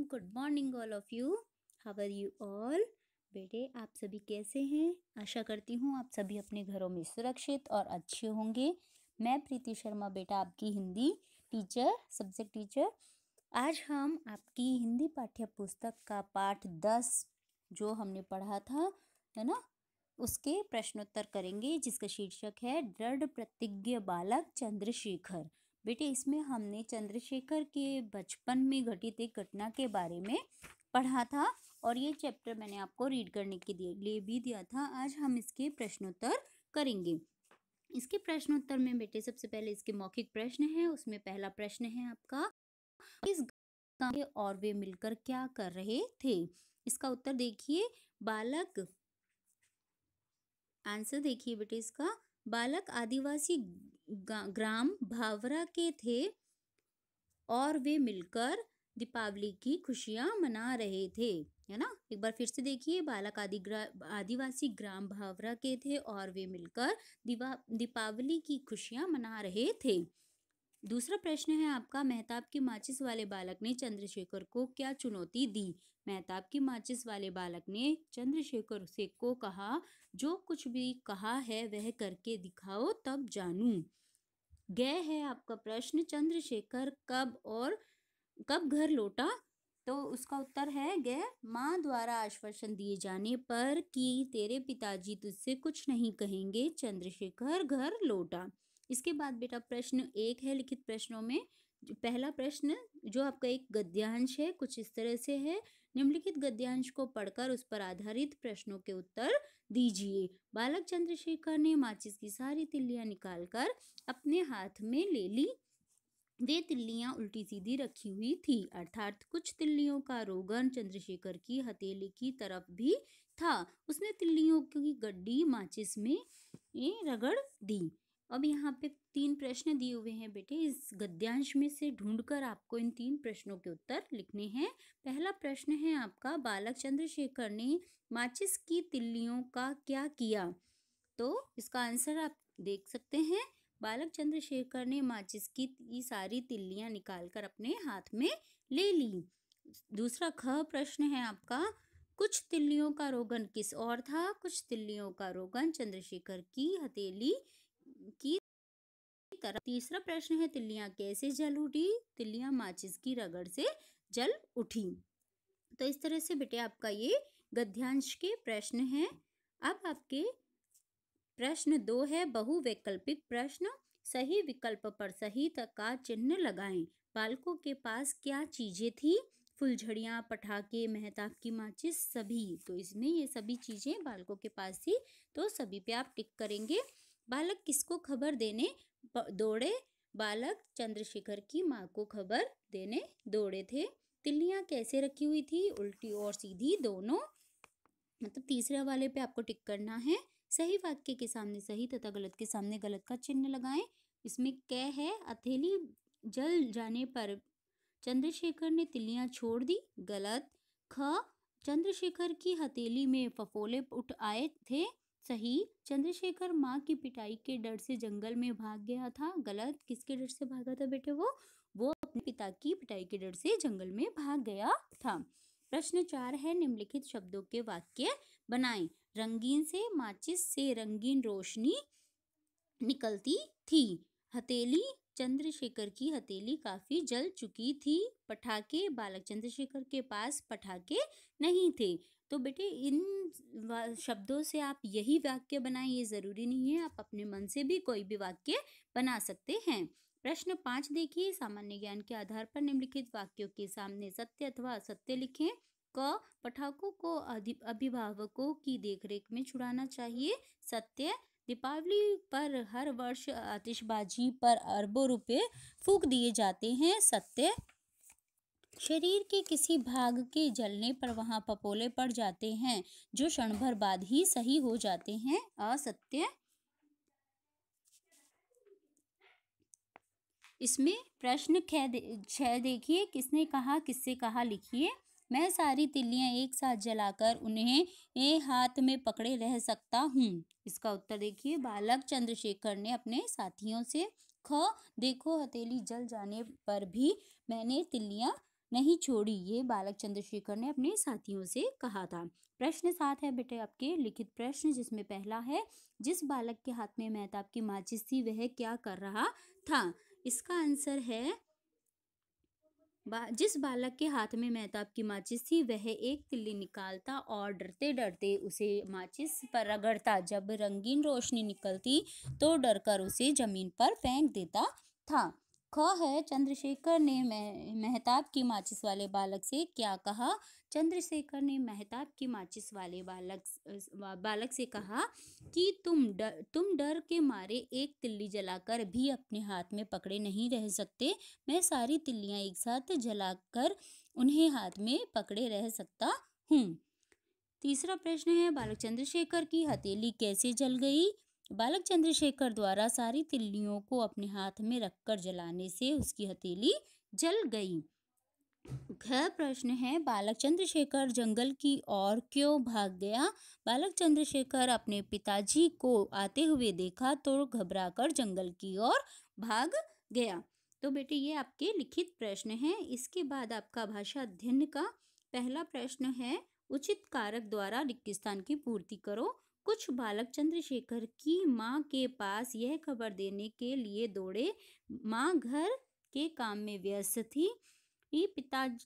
Good morning all of you. How are you all? बेटे आप सभी कैसे हैं? आशा करती हूँ आप सभी अपने घरों में सुरक्षित और अच्छे होंगे। मैं प्रीति शर्मा बेटा आपकी हिंदी टीचर, सब्जेक्ट टीचर। आज हम आपकी हिंदी पाठ्य पुस्तक का पाठ 10 जो हमने पढ़ा था, है ना, उसके प्रश्नोत्तर करेंगे, जिसका शीर्षक है दृढ़ प्रतिज्ञ बालक चंद्रशेखर। बेटे इसमें हमने चंद्रशेखर के बचपन में घटित एक घटना के बारे में पढ़ा था और ये चैप्टर मैंने आपको रीड करने के लिए भी दिया था। आज हम इसके प्रश्नोत्तर करेंगे। इसके प्रश्नोत्तर में बेटे सबसे पहले इसके मौखिक प्रश्न है। उसमें पहला प्रश्न है आपका, इस गांव के और वे मिलकर क्या कर रहे थे? इसका उत्तर देखिए, बालक, आंसर देखिए बेटे इसका, बालक आदिवासी ग्राम भावरा के थे और वे मिलकर दीपावली की खुशियां मना रहे थे, है ना। एक बार फिर से देखिए, बालक आदिवासी ग्राम भावरा के थे और वे मिलकर दीपावली की खुशियां मना रहे थे। दूसरा प्रश्न है आपका, मेहताब की माचिस वाले बालक ने चंद्रशेखर को क्या चुनौती दी? मेहताब की माचिस वाले बालक ने चंद्रशेखर से को कहा, जो कुछ भी कहा है वह करके दिखाओ तब जानूं। गए है आपका प्रश्न, चंद्रशेखर कब घर लौटा? तो उसका उत्तर है गए माँ द्वारा आश्वासन दिए जाने पर कि तेरे पिताजी तुझसे कुछ नहीं कहेंगे, चंद्रशेखर घर लौटा। इसके बाद बेटा प्रश्न 1 है लिखित प्रश्नों में। पहला प्रश्न जो आपका एक गद्यांश है, कुछ इस तरह से है, निम्नलिखित गद्यांश को पढ़कर उस पर आधारित प्रश्नों के उत्तर दीजिए। बालक चंद्रशेखर ने माचिस की सारी तिल्लियां निकालकर अपने हाथ में ले ली। वे तिल्लियां उल्टी सीधी रखी हुई थी, अर्थात कुछ तिल्लियों का रोगन चंद्रशेखर की हथेली की तरफ भी था। उसने तिल्लियों की गड्डी माचिस में रगड़ दी। अब यहाँ पे 3 प्रश्न दिए हुए हैं बेटे, इस गद्यांश में से ढूंढकर आपको इन 3 प्रश्नों के उत्तर लिखने हैं। पहला प्रश्न है आपका, बालक चंद्रशेखर ने माचिस की तिल्लियों का क्या किया? तो इसका आंसर आप देख सकते हैं, बालक चंद्रशेखर ने माचिस की सारी तिल्लियां निकालकर अपने हाथ में ले ली। दूसरा ख प्रश्न है आपका, कुछ तिल्लियों का रोगन किस और था? कुछ तिल्लियों का रोगन चंद्रशेखर की हथेली की तरफ। तीसरा प्रश्न है, तिल्लियां कैसे जल उठी? तिल्लियां माचिस की रगड़ से जल उठी। तो इस तरह से बेटे आपका ये गद्यांश के प्रश्न हैं। अब आपके प्रश्न 2 है बहुवैकल्पिक प्रश्न। सही विकल्प पर सही का चिन्ह लगाएं। बालकों के पास क्या चीजें थी? फुलझड़ियां, पटाखे, मेहताब की माचिस, सभी। तो इसमें ये सभी चीजें बालकों के पास थी, तो सभी पे आप टिक करेंगे। बालक किसको खबर देने दौड़े? बालक चंद्रशेखर की माँ को खबर देने दौड़े थे। तिल्लियां कैसे रखी हुई थी? उल्टी और सीधी दोनों। मतलब तीसरे वाले पे आपको टिक करना है। सही वाक्य के सामने सही तथा गलत के सामने गलत का चिन्ह लगाएं। इसमें कै है, हथेली जल जाने पर चंद्रशेखर ने तिल्लियां छोड़ दी, गलत। ख, चंद्रशेखर की हथेली में फफोले उठ आए थे, सही। चंद्रशेखर माँ की पिटाई के डर से जंगल में भाग गया था, गलत। किसके डर से भागा था बेटे? वो अपने पिता की पिटाई के डर से जंगल में भाग गया था। प्रश्न 4 है, निम्नलिखित शब्दों के वाक्य बनाएं। रंगीन से माचिस से रंगीन रोशनी निकलती थी। हथेली, चंद्रशेखर की हथेली काफी जल चुकी थी। पटाखे, बालक चंद्रशेखर के पास पटाखे नहीं थे। तो बेटे इन शब्दों से आप यही वाक्य बनाएं, ये जरूरी नहीं है, आप अपने मन से भी कोई भी वाक्य बना सकते हैं। प्रश्न 5 देखिए, सामान्य ज्ञान के आधार पर निम्नलिखित वाक्यों के सामने सत्य अथवा असत्य लिखें। क, पटाखों को अभिभावकों की देखरेख में छुड़ाना चाहिए, सत्य। दीपावली पर हर वर्ष आतिशबाजी पर अरबों रुपए फूंक दिए जाते हैं, सत्य। शरीर के किसी भाग के जलने पर वहां फफोले पड़ जाते हैं जो क्षण भर बाद ही सही हो जाते हैं, असत्य। इसमें प्रश्न 6 देखिए, किसने कहा किससे कहा लिखिए। मैं सारी तिल्लियां एक साथ जलाकर उन्हें हाथ में पकड़े रह सकता हूँ। इसका उत्तर देखिए, बालक चंद्रशेखर ने अपने साथियों से। ख, देखो हथेली जल जाने पर भी मैंने तिल्लियां नहीं छोड़ी, ये बालक चंद्रशेखर ने अपने साथियों से कहा था। प्रश्न 7 है बेटे आपके लिखित प्रश्न, जिसमें पहला है, जिस बालक के हाथ में मेहताब की माचिस थी वह क्या कर रहा था? इसका आंसर है जिस बालक के हाथ में मेहताब की माचिस थी वह एक तिल्ली निकालता और डरते डरते उसे माचिस पर रगड़ता। जब रंगीन रोशनी निकलती तो डरकर उसे जमीन पर फेंक देता था। ख है, चंद्रशेखर ने मेहताब की माचिस वाले बालक से क्या कहा? चंद्रशेखर ने मेहताब की माचिस वाले बालक से कहा कि तुम डर के मारे एक तिल्ली जलाकर भी अपने हाथ में पकड़े नहीं रह सकते। मैं सारी तिल्लियां एक साथ जलाकर उन्हें हाथ में पकड़े रह सकता हूँ। तीसरा प्रश्न है, बालक चंद्रशेखर की हथेली कैसे जल गई? बालक चंद्रशेखर द्वारा सारी तिल्लियों को अपने हाथ में रखकर जलाने से उसकी हथेली जल गई। यह प्रश्न है, बालक चंद्रशेखर जंगल की ओर क्यों भाग गया? बालक चंद्रशेखर अपने पिताजी को आते हुए देखा तो घबराकर जंगल की ओर भाग गया। तो बेटे ये आपके लिखित प्रश्न हैं। इसके बाद आपका भाषा अध्ययन का पहला प्रश्न है, उचित कारक द्वारा रिक्त स्थान की पूर्ति करो। कुछ बालक चंद्रशेखर की माँ के पास यह खबर देने के लिए दौड़े। माँ घर के काम में व्यस्त थी, पिता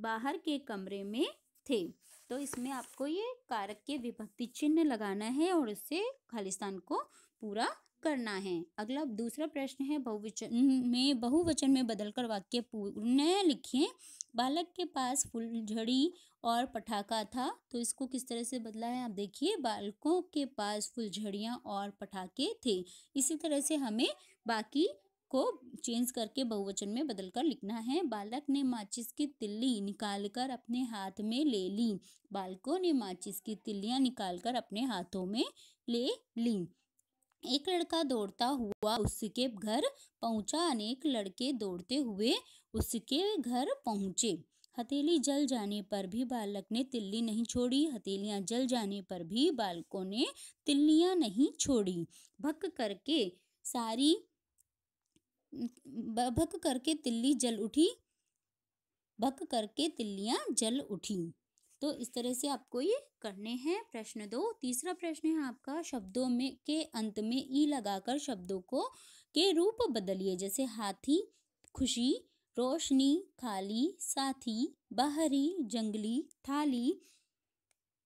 बाहर के कमरे में थे। तो इसमें आपको ये कारक के विभक्ति चिन्ह लगाना है और उससे खालिस्तान को पूरा करना है। अगला दूसरा प्रश्न है, बहुवचन में बदलकर वाक्य पूर्ण लिखें। बालक के पास फुलझड़ी और पटाखा था, तो इसको किस तरह से बदला है आप देखिए। बालकों के पास फुलझड़ियाँ और पटाखे थे। इसी तरह से हमें बाकी को चेंज करके बहुवचन में बदलकर लिखना है। बालक ने माचिस की तिल्ली निकालकर अपने हाथ में ले ली। बालकों ने माचिस की तिल्लियां निकालकर अपने हाथों में ले ली। एक लड़का दौड़ता हुआ उसके घर पहुंचा। अनेक लड़के दौड़ते हुए उसके घर पहुंचे। हथेली जल जाने पर भी बालक ने तिल्ली नहीं छोड़ी। हथेलियां जल जाने पर भी बालकों ने तिल्लियां नहीं छोड़ी। भक करके तिल्ली जल उठी। भक करके तिल्लियां जल उठी। तो इस तरह से आपको ये करने हैं। प्रश्न 2, तीसरा प्रश्न है आपका, शब्दों में के अंत में ई लगाकर शब्दों को के रूप बदलिए। जैसे हाथी, खुशी, रोशनी, खाली, साथी, बाहरी, जंगली, थाली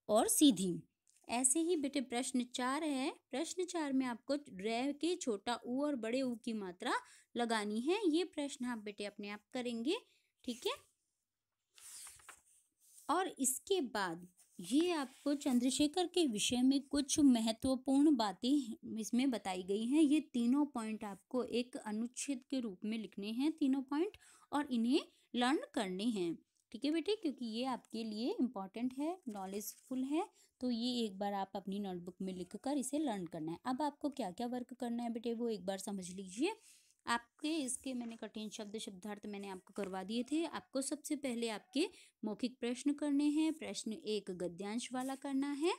और सीधी। ऐसे ही बेटे प्रश्न 4 है। प्रश्न 4 में आपको रे के छोटा ऊ और बड़े ऊ की मात्रा लगानी है। ये प्रश्न आप बेटे अपने आप करेंगे, ठीक है। और इसके बाद ये आपको चंद्रशेखर के विषय में कुछ महत्वपूर्ण बातें इसमें बताई गई हैं। ये तीनों पॉइंट आपको एक अनुच्छेद के रूप में लिखने हैं, तीनों पॉइंट, और इन्हें लर्न करने हैं, ठीक है बेटे, क्योंकि ये आपके लिए इम्पॉर्टेंट है, नॉलेजफुल है। तो ये एक बार आप अपनी नोटबुक में लिखकर इसे लर्न करना है। अब आपको क्या क्या वर्क करना है बेटे वो एक बार समझ लीजिए। आपके इसके मैंने कठिन शब्दार्थ मैंने आपको करवा दिए थे। आपको सबसे पहले आपके मौखिक प्रश्न करने हैं। प्रश्न 1 गद्यांश वाला करना है,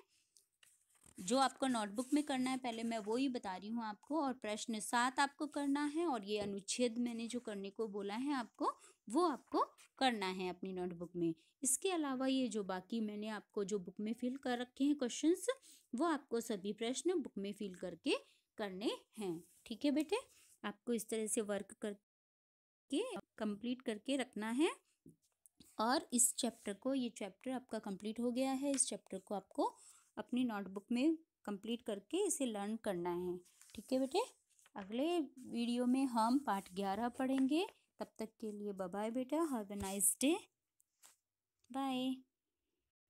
जो आपको नोटबुक में करना है, पहले मैं वो ही बता रही हूँ आपको। और प्रश्न 7 आपको करना है, और ये अनुच्छेद मैंने जो करने को बोला है आपको, वो आपको करना है अपनी नोटबुक में। इसके अलावा ये जो बाकी मैंने आपको जो बुक में फिल कर रखे हैं क्वेश्चंस, वो आपको सभी प्रश्न बुक में फिल करके करने हैं, ठीक है बेटे। आपको इस तरह से वर्क करके कंप्लीट करके रखना है। और इस चैप्टर को, ये चैप्टर आपका कंप्लीट हो गया है। इस चैप्टर को आपको अपनी नोटबुक में कंप्लीट करके इसे लर्न करना है, ठीक है बेटे। अगले वीडियो में हम पाठ 11 पढ़ेंगे। तब तक के लिए बाय बाय बेटा, have a nice day, bye.